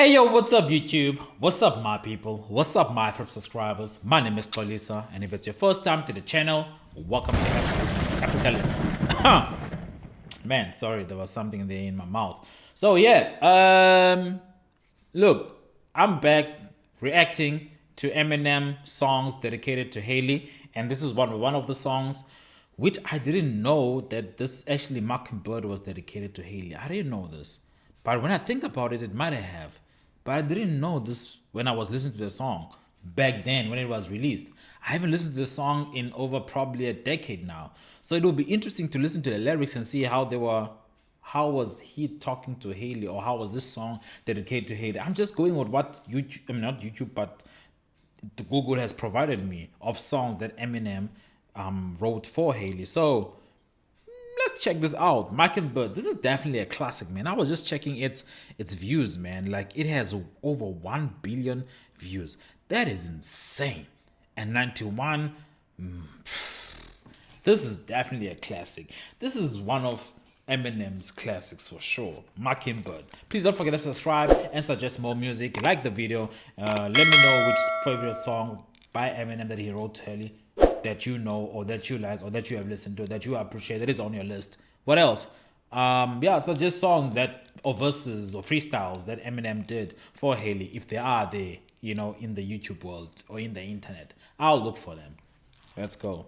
Hey yo, what's up YouTube? What's up my people? What's up my subscribers? My name is Xolisa, and if it's your first time to the channel, welcome to Africa Listens. Man, sorry, there was something there in my mouth. So yeah, look, I'm back reacting to Eminem songs dedicated to Haley, and this is one of the songs which I didn't know that this actually Mockingbird was dedicated to Haley. I didn't know this. But when I think about it, it might have. But I didn't know this when I was listening to the song back then when it was released. I haven't listened to the song in over probably a decade now. So it will be interesting to listen to the lyrics and see how they were, how was he talking to Haley, or how was this song dedicated to Haley. I'm just going with what YouTube, I mean not YouTube, but Google has provided me of songs that Eminem wrote for Haley. So let's check this out. Mockingbird. This is definitely a classic, man. I was just checking its views, man. Like, it has over 1 billion views. That is insane. And 91. This is definitely a classic. This is one of Eminem's classics for sure. Mockingbird. Please don't forget to subscribe and suggest more music. Like the video. Let me know which favorite song by Eminem that he wrote to Haley that you know, or that you like, or that you have listened to, that you appreciate, that is on your list. What else? Yeah, suggest songs that, or verses or freestyles that Eminem did for Haley, if they are there, you know, in the YouTube world or in the internet. I'll look for them. Let's go.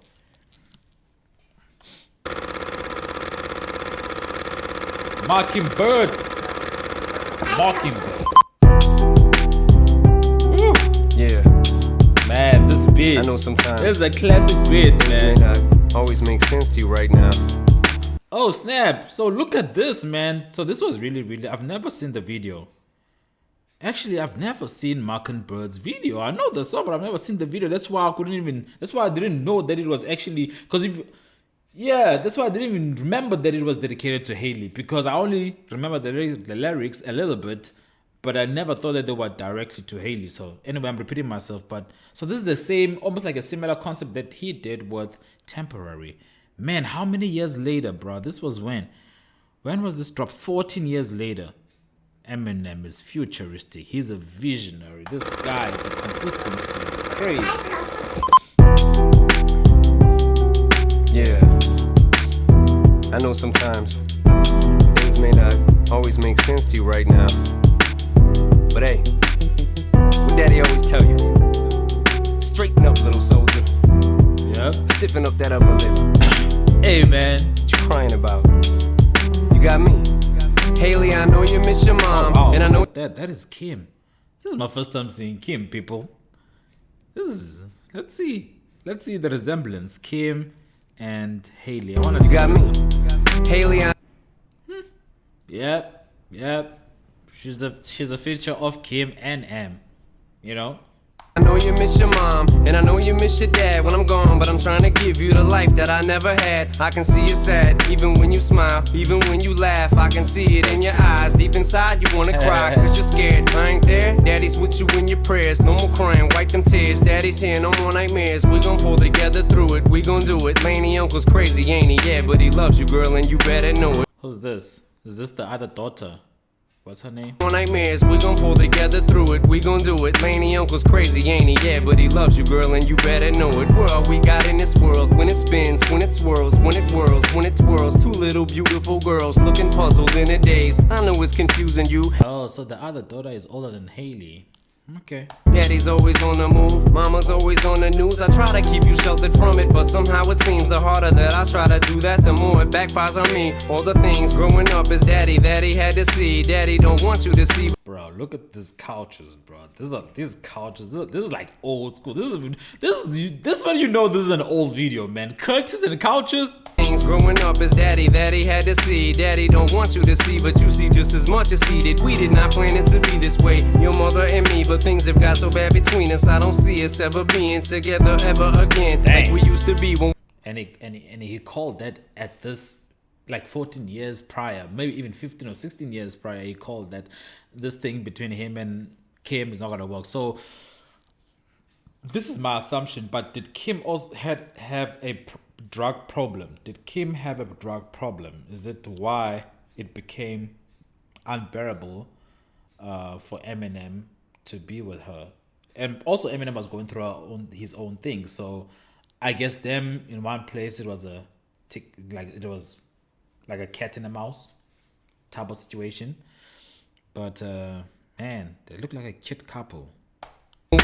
Mockingbird. Mockingbird. Woo. Yeah. Man, this beat. I know sometimes this is a classic beat, man. May not always make sense to you right now. Oh snap! So look at this, man. So this was really. I've never seen the video. Actually, I've never seen Mockingbird's video. I know the song, but I've never seen the video. That's why I couldn't even. That's why I didn't know that it was actually. Because if. Yeah, that's why I didn't even remember that it was dedicated to Haley. Because I only remember the lyrics a little bit. But I never thought that they were directly to Haley. So anyway, I'm repeating myself. But so this is the same, almost like a similar concept that he did with Temporary. Man, how many years later, bro? This was when? When was this drop? 14 years later. Eminem is futuristic. He's a visionary. This guy, the consistency is crazy. Yeah. I know sometimes things may not always make sense to you right now. But hey, what daddy always tell you, straighten up, little soldier. Yep. Stiffen up that upper lip. Hey, man. What you crying about? You got me. Haley, I know you miss your mom. Oh, wow. And I know that is Kim. This is my first time seeing Kim, people. This is, let's see the resemblance. Kim and Haley. I wanna see. You got me. Haley, Yep. She's a feature of Kim and M. You know? I know you miss your mom, and I know you miss your dad when I'm gone, but I'm trying to give you the life that I never had. I can see you sad, even when you smile, even when you laugh. I can see it in your eyes, deep inside you wanna cry, cause you're scared. I ain't there, daddy's with you in your prayers. No more crying, wipe them tears, daddy's here, no more nightmares. We gon' pull together through it, we gon' do it. Laney uncle's crazy, ain't he? Yeah, but he loves you, girl, and you better know it. Who's this? Is this the other daughter? What's her name? Nightmares, we gon' pull together through it, we gon' do it. Laney uncle's crazy, ain't he? Yeah, but he loves you, girl, and you better know it. We're all we got in this world, when it spins, when it swirls, when it whirls, when it twirls. Two little beautiful girls looking puzzled in a daze. I know it's confusing you. Oh, so the other daughter is older than Haley. Okay. Daddy's always on the move, mama's always on the news. I try to keep you sheltered from it, but somehow it seems the harder that I try to do that, the more it backfires on me. All the things growing up is daddy that he had to see. Daddy don't want you to see. Bro, look at these couches, bro. These couches. This is like old school. This is when you know this is an old video, man. Curtains and couches. Things growing up is daddy that he had to see. Daddy don't want you to see, but you see just as much as he did. We did not plan it to be this way, your mother and me, but things have got so bad between us. I don't see us ever being together ever again. Dang. Like we used to be when. And he called that at this, like 14 years prior, maybe even 15 or 16 years prior, he called that this thing between him and Kim is not gonna work. So this is my assumption, but did Kim also have a drug problem? Did Kim have a drug problem? Is that why it became unbearable for Eminem to be with her, and also Eminem was going through his own thing. So I guess them in one place, it was it was like a cat and a mouse type of situation. But man, they look like a cute couple.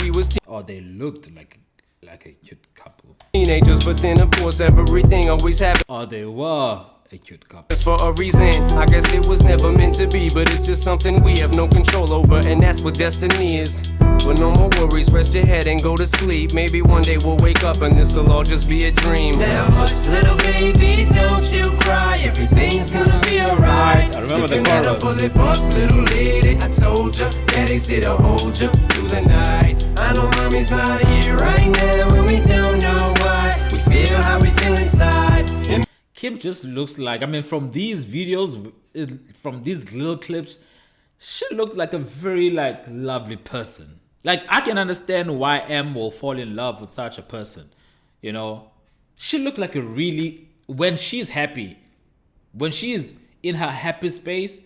We was Or they looked like a cute couple. teenagers, but then of course everything always happens Or they were a cute couple. for a reason. I guess it was never meant to be, but it's just something we have no control over, and that's what destiny is. But no more worries, rest your head and go to sleep. Maybe one day we'll wake up and this'll all just be a dream. Now hush, little baby, don't you cry. Everything's gonna be alright. I remember the Skipping at a chorus. bullet bump, little lady. I told ya, daddy's here to hold ya through the night. I know mommy's not here right now, and we don't know why. We feel how we feel inside. And Kim just looks like, I mean, from these videos, from these little clips, she looked like a very lovely person. Like, I can understand why M will fall in love with such a person. You know, she looked like a really, when she's happy, when she's in her happy space,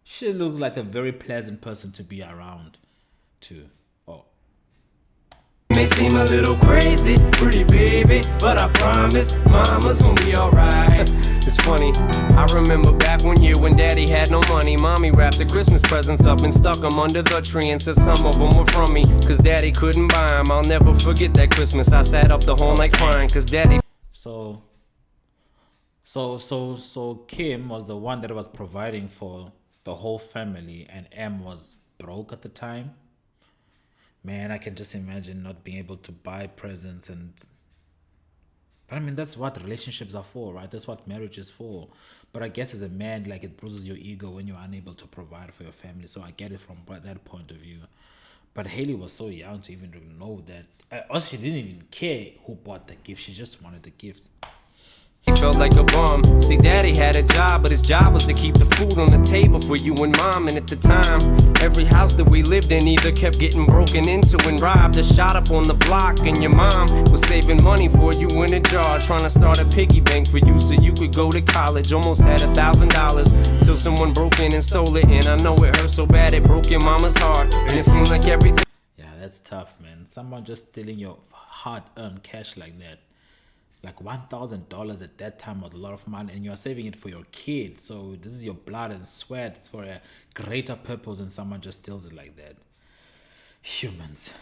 she looks like a very pleasant person to be around too. Oh, may seem a little crazy, pretty baby, but I promise mama's gonna be alright. It's funny, I remember back one year when daddy had no money. Mommy wrapped the Christmas presents up and stuck them under the tree and said some of them were from me, cause daddy couldn't buy them. I'll never forget that Christmas. I sat up the whole night crying, cause daddy so Kim was the one that was providing for the whole family, and M was broke at the time. Man, I can just imagine not being able to buy presents. But I mean, that's what relationships are for, right? That's what marriage is for. But I guess as a man, like, it bruises your ego when you're unable to provide for your family. So I get it from that point of view. But Haley was so young to even know that. Also, she didn't even care who bought the gift. She just wanted the gifts. He felt like a bum. See, daddy had a job, but his job was to keep the food on the table for you and mom. And at the time, every house that we lived in either kept getting broken into and robbed or shot up on the block. And your mom was saving money for you in a jar, trying to start a piggy bank for you so you could go to college. Almost had $1,000 till someone broke in and stole it. And I know it hurt so bad it broke your mama's heart. And it seemed like everything. Yeah, that's tough, man. Someone just stealing your hard-earned cash like that. Like $1,000 at that time was a lot of money, and you're saving it for your kid. So this is your blood and sweat. It's for a greater purpose, and someone just steals it like that. Humans.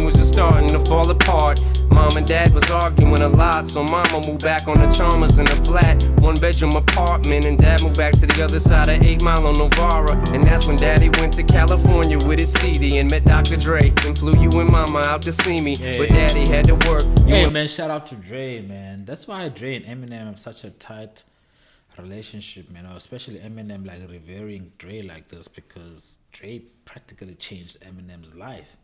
Was just starting to fall apart. Mom and dad was arguing a lot, so mama moved back on the Chalmers in a flat 1-bedroom apartment, and dad moved back to the other side of 8 Mile on Novara. And that's when daddy went to California with his CD and met Dr. Dre and flew you and mama out to see me. Hey. But daddy had to work. Hey man, shout out to Dre, man. That's why Dre and Eminem have such a tight relationship, man. Especially Eminem, like, revering Dre like this, because Dre practically changed Eminem's life.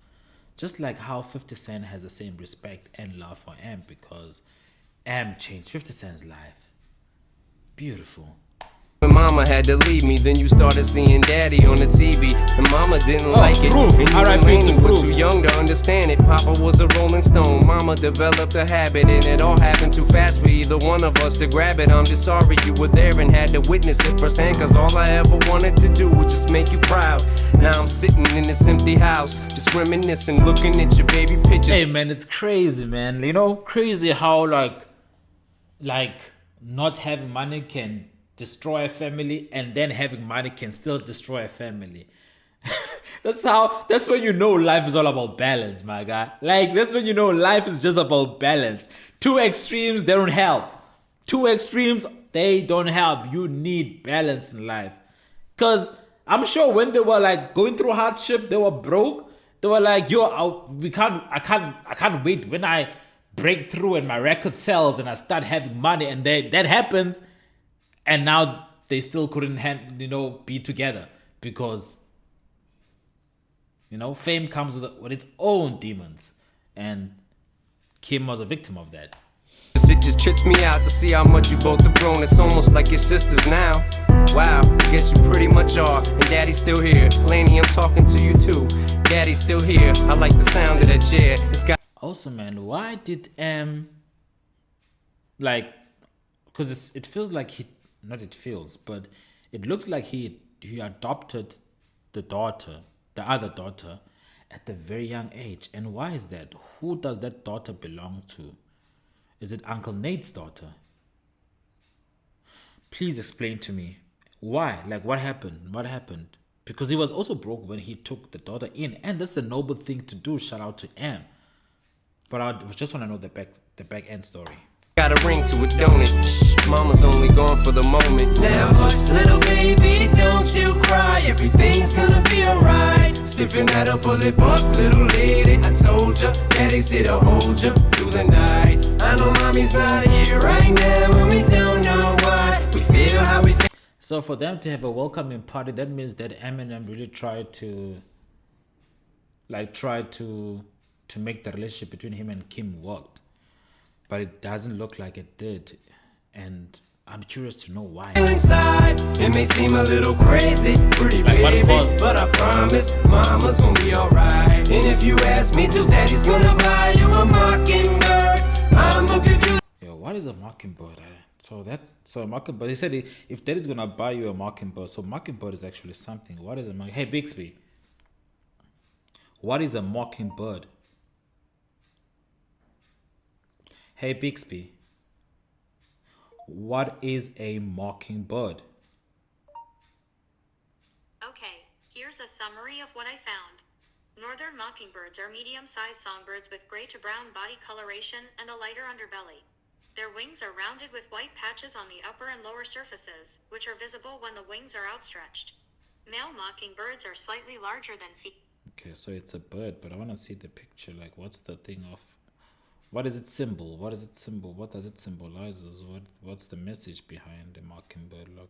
Just like how 50 Cent has the same respect and love for M, because M changed 50 Cent's life. Beautiful. When mama had to leave me, then you started seeing daddy on the TV. And mama didn't like it. Proof. And you R.I.P. and Laney to were Proof. too young to understand it. Papa was a rolling stone. Mama developed a habit, and it all happened too fast for either one of us to grab it. I'm just sorry you were there and had to witness it firsthand, cause all I ever wanted to do was just make you proud. Now I'm sitting in this empty house, just reminiscing, looking at your baby pictures. Hey man, it's crazy, man. You know, crazy how like not having money can destroy a family, and then having money can still destroy a family. That's when you know life is all about balance, my guy. Like, that's when you know life is just about balance. Two extremes, they don't help. Two extremes, they don't help. You need balance in life. Cause I'm sure when they were like going through hardship, they were broke. They were like, yo, I can't wait when I break through and my record sells and I start having money, and that happens. And now they still couldn't, be together because, fame comes with its own demons. And Kim was a victim of that. It just trips me out to see how much you both have grown. It's almost like your sisters now. Wow, I guess you pretty much are. And daddy's still here. Laney, I'm talking to you too. Daddy's still here. I like the sound of that chair. It's got. Also, man, why did because it feels like but it looks like he adopted the daughter, the other daughter, at the very young age. And why is that? Who does that daughter belong to? Is it Uncle Nate's daughter? Please explain to me. Why? Like, what happened? What happened? Because he was also broke when he took the daughter in. And that's a noble thing to do. Shout out to M. But I just want to know the back end story. Got a ring to it, don't it? Shh, mama's only gone for the moment. Now hush, little baby, don't you cry. Everything's gonna be alright. Stiffen that up, pull it up, little lady. I told ya, daddy's here to hold ya through the night. I know mommy's not here right now, and we don't know why. We feel how we feel. So for them to have a welcoming party, that means that Eminem really tried to make the relationship between him and Kim worked. But it doesn't look like it did. And I'm curious to know why. Inside, it may seem a little crazy, pretty baby, but I promise mama's gonna be alright. And if you ask me to, daddy's gonna buy you a mockingbird. I'ma give you. Yo, what is a mockingbird? So a mockingbird. He said if daddy's gonna buy you a mockingbird, so mockingbird is actually something. What is a mockingbird? Hey Bixby, what is a mockingbird? Hey Bixby, what is a mockingbird? Okay, here's a summary of what I found. Northern mockingbirds are medium-sized songbirds with gray to brown body coloration and a lighter underbelly. Their wings are rounded with white patches on the upper and lower surfaces, which are visible when the wings are outstretched. Male mockingbirds are slightly larger than female. Okay, so it's a bird, but I want to see the picture. Like, what's the thing of... What is its symbol? What is its symbol? What does it symbolize? What's the message behind the mockingbird? Look.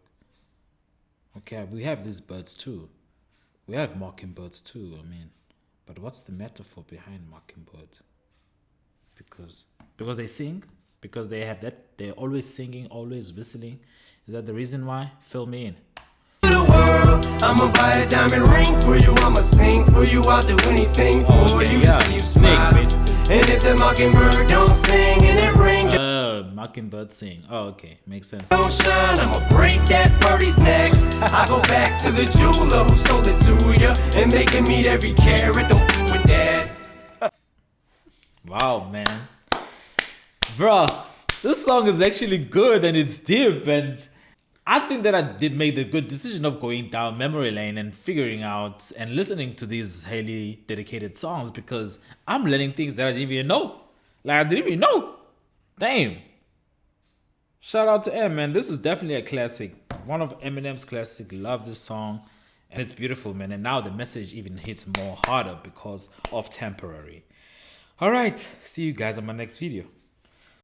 Okay, we have these birds too. We have mockingbirds too, I mean. But what's the metaphor behind mockingbird? Because they sing? Because they have that, they're always singing, always whistling. Is that the reason why? Fill me in. I'ma buy a diamond ring for you. I'ma sing for you. I'll do anything for you to see you smile. And if the mockingbird don't sing and it ring, mockingbird sing. Oh, okay, makes sense. Don't shine. I'ma break that birdie's neck. I go back to the jeweler who sold it to you and make it meet every carat. Don't f with that. Wow, man, bro, this song is actually good and it's deep, and I think that I did make the good decision of going down memory lane and figuring out and listening to these highly dedicated songs, because I'm learning things that I didn't even know. Like, I didn't even know. Damn. Shout out to M, man. This is definitely a classic. One of Eminem's classic. Love this song. And it's beautiful, man. And now the message even hits more harder because of Temporary. All right. See you guys on my next video.